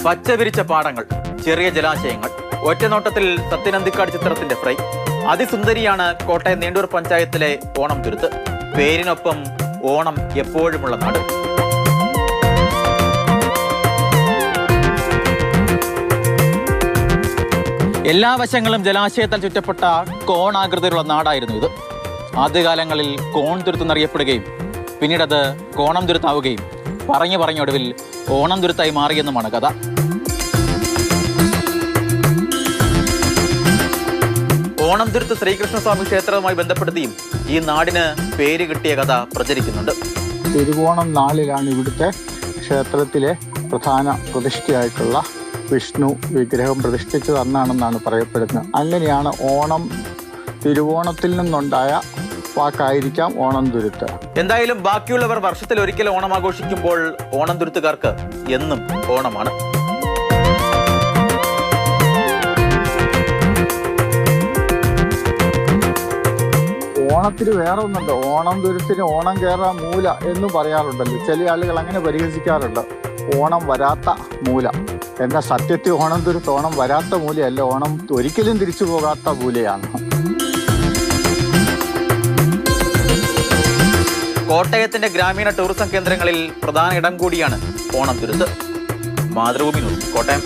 പച്ച വിരിച്ച പാടങ്ങൾ, ചെറിയ ജലാശയങ്ങൾ, ഒറ്റനോട്ടത്തിൽ സത്യനന്ദിക്കാട് ചിത്രത്തിന്റെ ഫ്രെയിം. അതിസുന്ദരിയാണ് കോട്ടയം നീണ്ടൂർ പഞ്ചായത്തിലെ ഓണം തുരുത്ത്. പേരിനൊപ്പം ഓണം എപ്പോഴുമുള്ള നാട്. എല്ലാ വശങ്ങളും ജലാശയത്താൽ ചുറ്റപ്പെട്ട കോണാകൃതിയിലുള്ള നാടായിരുന്നു ഇത്. ആദ്യകാലങ്ങളിൽ കോൺ തുരുത്തെന്നറിയപ്പെടുകയും പിന്നീടത് കോണം തുരുത്താവുകയും പറഞ്ഞൊടുവിൽ ഓണം തുരുത്തായി മാറിയെന്നുമാണ് കഥ. ഓണം തുരുത്ത് ശ്രീകൃഷ്ണസ്വാമി ക്ഷേത്രവുമായി ബന്ധപ്പെടുത്തിയും ഈ നാടിന് പേര് കിട്ടിയ കഥ പ്രചരിക്കുന്നുണ്ട്. തിരുവോണം നാളിലാണ് ഇവിടുത്തെ ക്ഷേത്രത്തിലെ പ്രധാന പ്രതിഷ്ഠയായിട്ടുള്ള വിഷ്ണു വിഗ്രഹം പ്രതിഷ്ഠിച്ചതെന്നാണെന്നാണ് പറയപ്പെടുന്നത്. അങ്ങനെയാണ് ഓണം തിരുവോണത്തിൽ നിന്നുണ്ടായ വാക്കായിരിക്കാം ഓണം തുരുത്ത്. എന്തായാലും ബാക്കിയുള്ളവർ വർഷത്തിൽ ഒരിക്കൽ ഓണം ആഘോഷിക്കുമ്പോൾ ഓണം തുരുത്തുകാർക്ക് എന്നും ഓണമാണ്. ഓണത്തിന് വേറെ ഒന്നുണ്ട്. ഓണം തുരുത്തിന് ഓണം കയറാ മൂല എന്ന് പറയാറുണ്ടല്ലോ. ചില ആളുകൾ അങ്ങനെ പരിഹസിക്കാറുണ്ട്, ഓണം വരാത്ത മൂല. എന്നാൽ സത്യത്തിൽ ഓണം തുരുത്ത് ഓണം വരാത്ത മൂലയല്ല, ഓണം ഒരിക്കലും തിരിച്ചു പോകാത്ത മൂലയാണ്. കോട്ടയത്തിന്റെ ഗ്രാമീണ ടൂറിസം കേന്ദ്രങ്ങളിൽ പ്രധാന ഇടം കൂടിയാണ് ഓണം തുരുത്ത്. മാതൃഭൂമി ന്യൂസ്, കോട്ടയം.